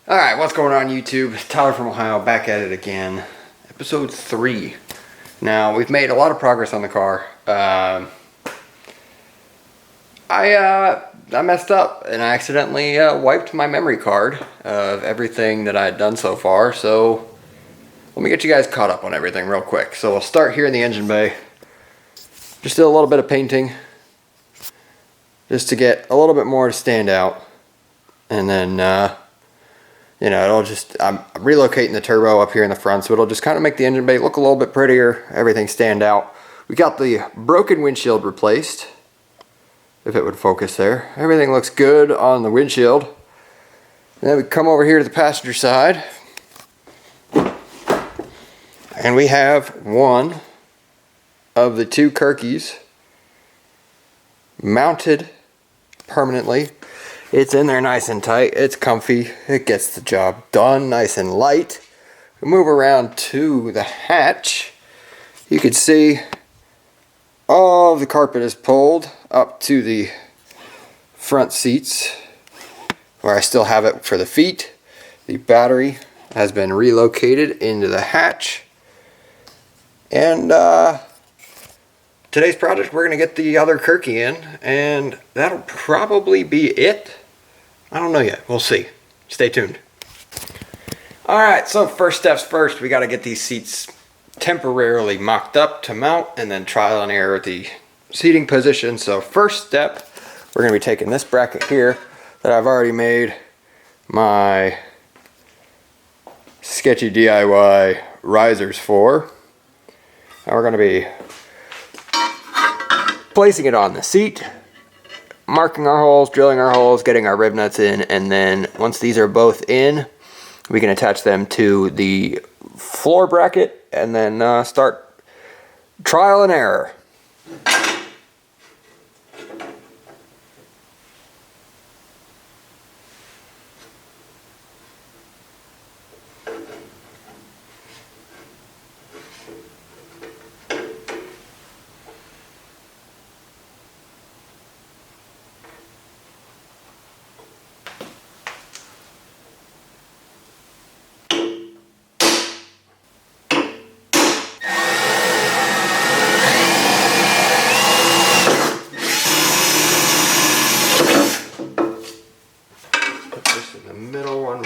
Alright, what's going on YouTube? Tyler from Ohio, back at it again. Episode 3. Now, we've made a lot of progress on the car. I messed up and I accidentally wiped my memory card of everything that I had done so far. So, let me get you guys caught up on everything real quick. So, we'll start here in the engine bay. Just did a little bit of painting. Just to get a little bit more to stand out. And then, you know, I'm relocating the turbo up here in the front, so it'll just kind of make the engine bay look a little bit prettier, everything stand out. We got the broken windshield replaced, if it would focus there. Everything looks good on the windshield. And then we come over here to the passenger side, and we have one of the two Kirkeys mounted permanently. It's in there nice and tight. It's comfy. It gets the job done nice and light. We move around to the hatch. You can see all of the carpet is pulled up to the front seats where I still have it for the feet. The battery has been relocated into the hatch. And today's project, we're going to get the other Kirkey in, and that'll probably be it. I don't know yet. We'll see. Stay tuned. Alright, so first steps first, we got to get these seats temporarily mocked up to mount, and then trial and error the seating position. So first step, we're going to be taking this bracket here that I've already made my sketchy DIY risers for. And we're going to be placing it on the seat, marking our holes, drilling our holes, getting our rib nuts in, and then once these are both in, we can attach them to the floor bracket and then start trial and error.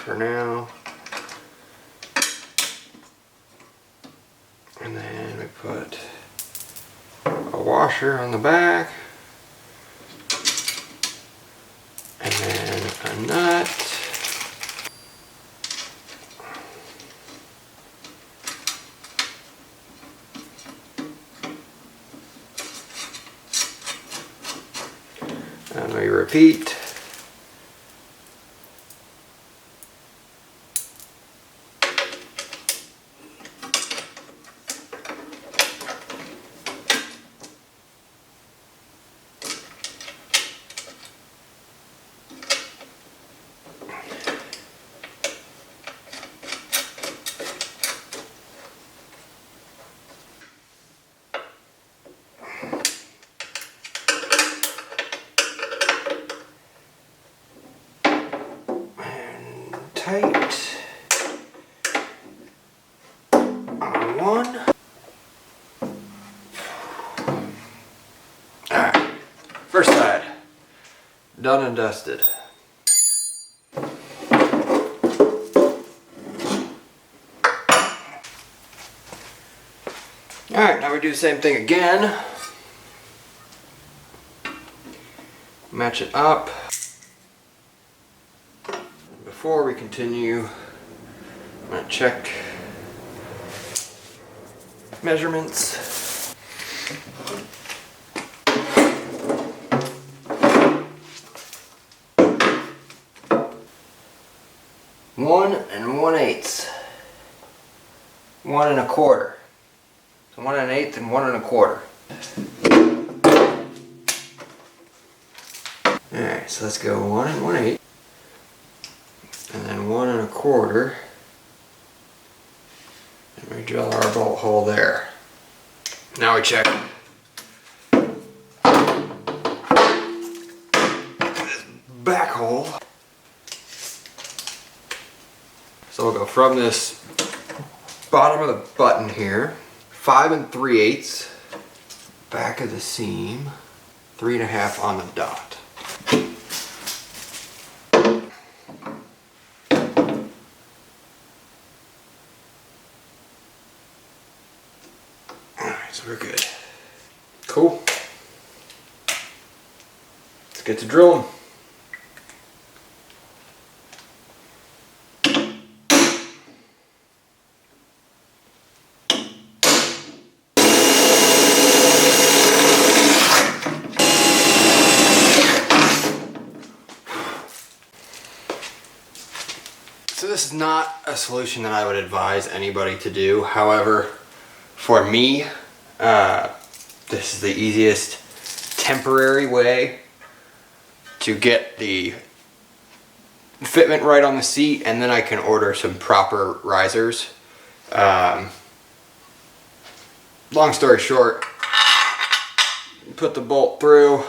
For now, and then we put a washer on the back, and then a nut, and we repeat. Tight on one. Alright, first side done and dusted. Alright, now we do the same thing again. Match it up. Before we continue, I'm going to check measurements. One and 1/8. 1 1/4. So 1 1/8 and 1 1/4. Alright, so let's go 1 1/8. And then 1 1/4, and we drill our bolt hole there. Now we check this back hole. So we'll go from this bottom of the button here, 5 3/8, back of the seam, 3 1/2 on the dot. Alright, so we're good. Cool. Let's get to drilling. So this is not a solution that I would advise anybody to do. However, for me, this is the easiest temporary way to get the fitment right on the seat, and then I can order some proper risers. Long story short, you put the bolt through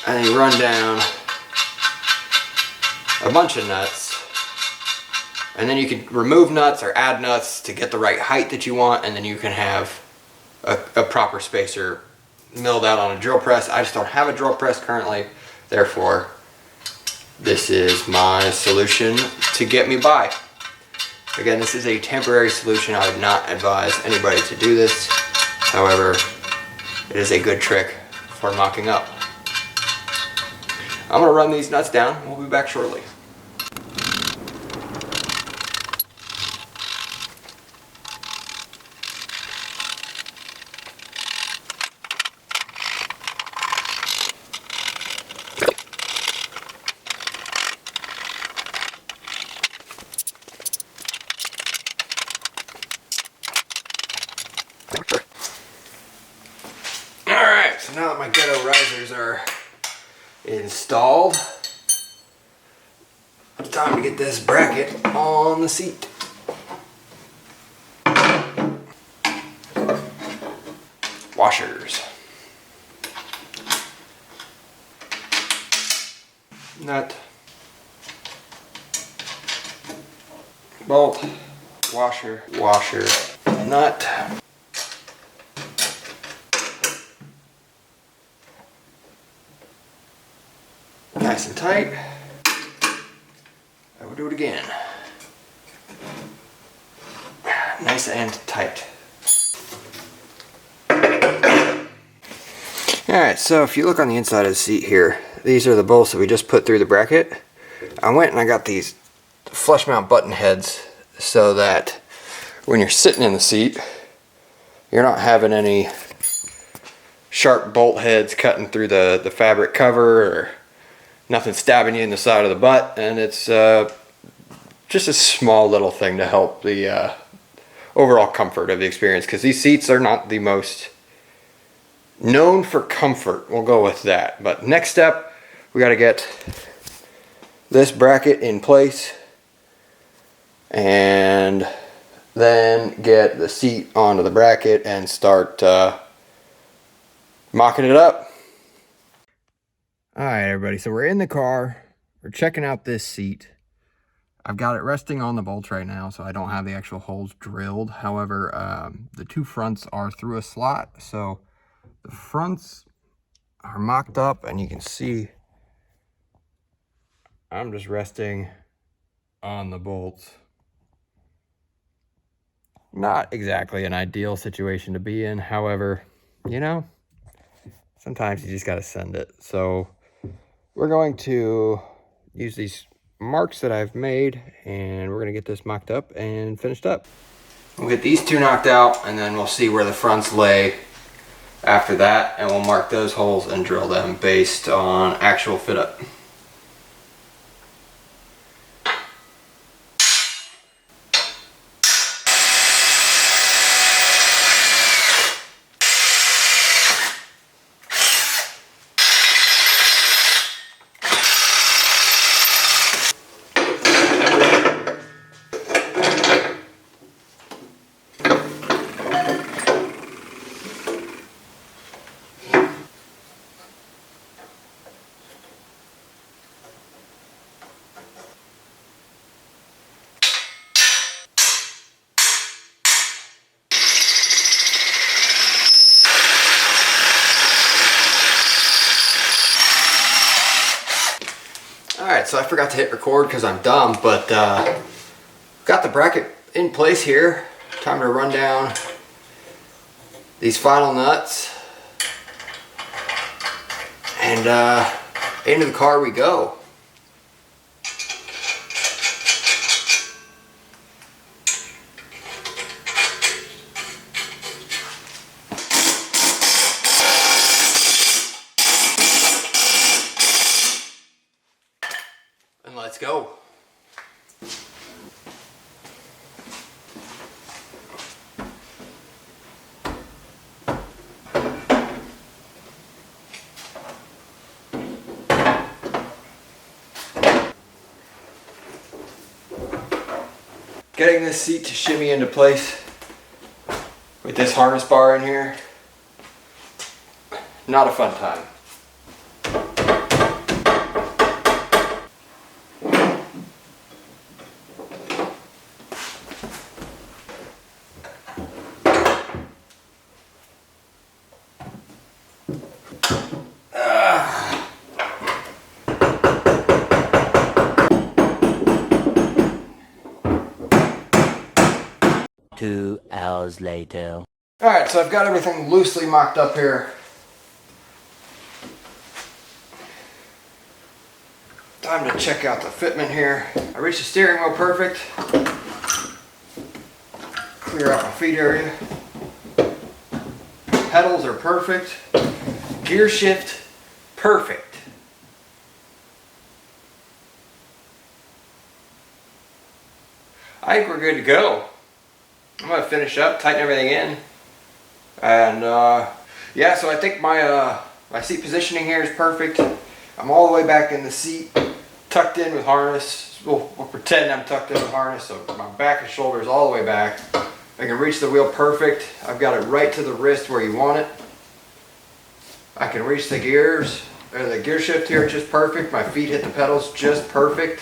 and then you run down a bunch of nuts, and then you can remove nuts or add nuts to get the right height that you want, and then you can have a proper spacer milled out on a drill press. I just don't have a drill press currently, therefore this is my solution to get me by. Again, this is a temporary solution. I would not advise anybody to do this. However, it is a good trick for mocking up. I'm gonna run these nuts down. We'll be back shortly. Alright, so now that my ghetto risers are installed, it's time to get this bracket on the seat. Washers. Nut. Bolt. Washer. Washer. Nut. Nice and tight. I will do it again. Nice and tight. Alright, so if you look on the inside of the seat here, these are the bolts that we just put through the bracket. I went and I got these flush mount button heads so that when you're sitting in the seat, you're not having any sharp bolt heads cutting through the fabric cover, or nothing stabbing you in the side of the butt. And it's just a small little thing to help the overall comfort of the experience, because these seats are not the most known for comfort. We'll go with that. But next step, we got to get this bracket in place and then get the seat onto the bracket and start mocking it up. Alright everybody, so we're in the car, we're checking out this seat. I've got it resting on the bolts right now, so I don't have the actual holes drilled. However, the two fronts are through a slot, so the fronts are mocked up, and you can see I'm just resting on the bolts. Not exactly an ideal situation to be in, however, you know, sometimes you just gotta send it. So we're going to use these marks that I've made, and we're gonna get this mocked up and finished up. We'll get these two knocked out, and then we'll see where the fronts lay after that, and we'll mark those holes and drill them based on actual fit up. Alright, so I forgot to hit record because I'm dumb, but got the bracket in place here. Time to run down these final nuts. And into the car we go. And let's go. Getting this seat to shimmy into place with this harness bar in here, not a fun time. Two hours later. Alright, so I've got everything loosely mocked up here. Time to check out the fitment here. I reached the steering wheel perfect. Clear out my feet area. Pedals are perfect. Gear shift, perfect. I think we're good to go. I'm gonna finish up, tighten everything in, and yeah. So I think my my seat positioning here is perfect. I'm all the way back in the seat, tucked in with harness. We'll pretend I'm tucked in with harness, so my back and shoulders all the way back. I can reach the wheel perfect. I've got it right to the wrist where you want it. I can reach the gears or the gear shift here just perfect. My feet hit the pedals just perfect.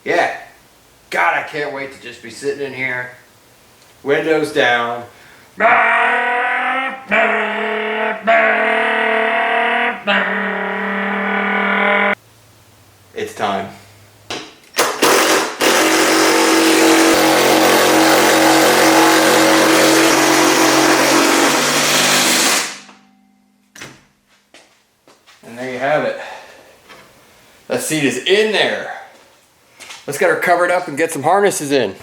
Yeah. God, I can't wait to just be sitting in here, windows down. It's time. And there you have it. That seat is in there. Let's get her covered up and get some harnesses in.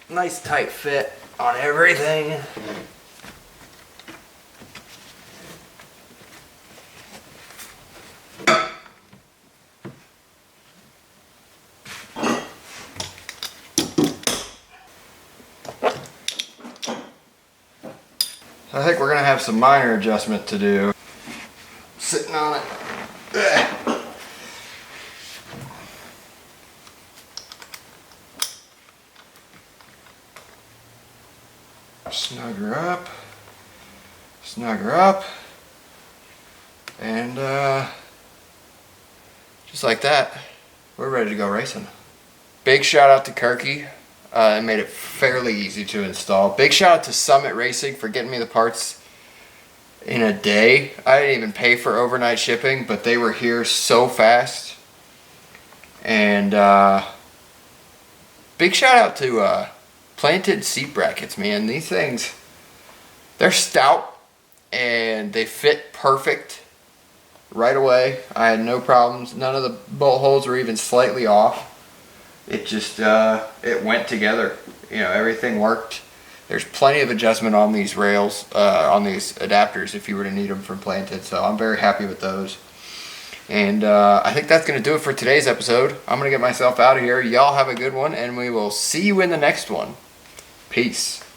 Nice tight fit on everything. I think we're gonna have some minor adjustment to do. Sitting on it. Ugh. Snug her up. Snug her up. And just like that, we're ready to go racing. Big shout out to Kirkeys. It made it fairly easy to install. Big shout out to Summit Racing for getting me the parts in a day. I didn't even pay for overnight shipping, but they were here so fast. And big shout out to Planted seat brackets, man. These things, they're stout and they fit perfect right away. I had no problems. None of the bolt holes were even slightly off. It just it went together. You know, everything worked. There's plenty of adjustment on these rails, on these adapters if you were to need them from Planted. So I'm very happy with those. And I think that's going to do it for today's episode. I'm going to get myself out of here. Y'all have a good one, and we will see you in the next one. Peace.